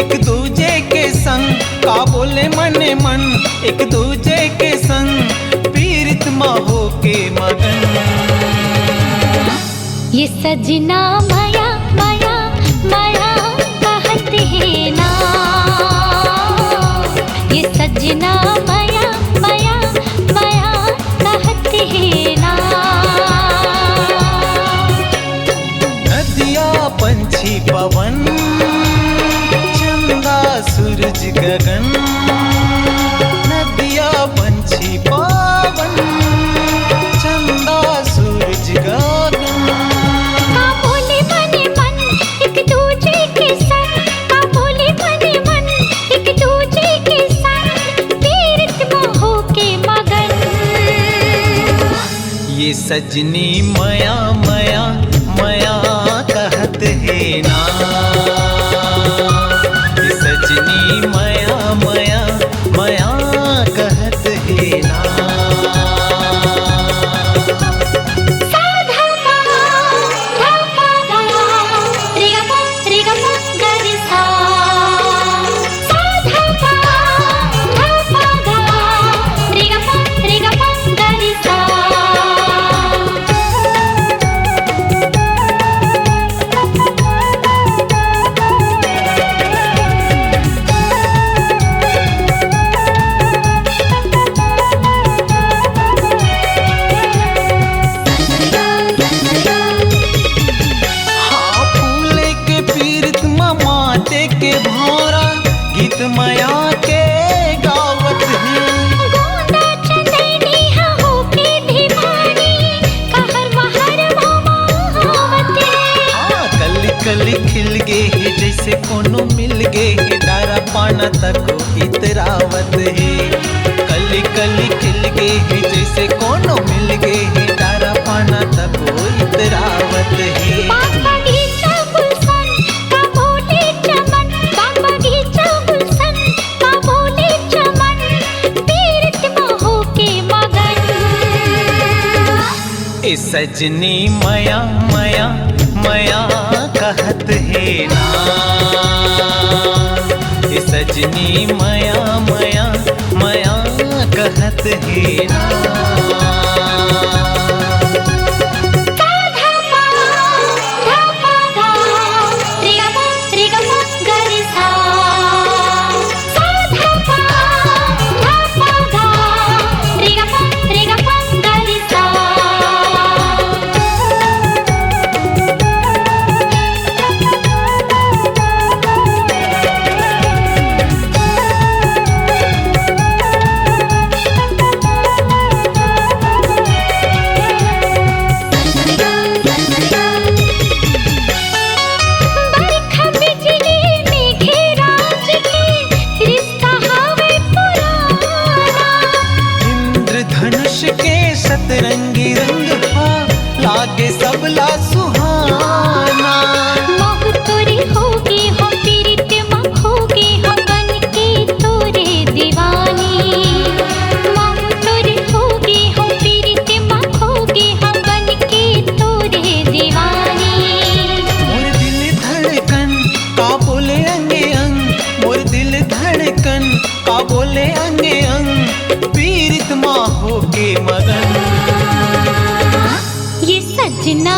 एक दूजे के संग का बोले मने मन, एक दूजे के संग पीरित माँ हो के मगन। ये सजना माया माया माया कहत है ना, ये सजना माया माया माया कहत है ना। नदिया पंछी पवन, चंदा सूरज गगन, नदिया पंछी पवन, चंदा सूरज गगन। का बोले मने मन एक दूजे के संग, का बोले मने मन एक दूजे के संग पीरित में हो के मगन। ये सजनी माया माया माया कहत है ना, ये सजनी माया माया माया कहत है ना। के भौरा गीत माया के गावत है, गोंदा चंदनी हो के दीवानी कहर महर मोहब्बत है। कली कली खिल गे है जैसे कोनो मिल गे है, डारा पाना तक इतरावत है। कली कली खिल गे है जैसे कोनो मिल गे है, डारा पाना तक इतरावत है। ए सजनी माया माया माया कहत है ना, ए सजनी माया माया माया कहत है ना। सतरंगी रंग लागे सबला सुहाना, मोह तोरी होगी हो पीरित में होगी हो बन के तोरे दीवानी। मोह तोरी होगी हो पीरित में होगी हो बन के तोरे दीवानी। मोर दिल धड़कन का बोले अंगे अंग, मोर दिल धड़कन का बोले अंगे अंग पीरित माँ हो के मगन। ये सजना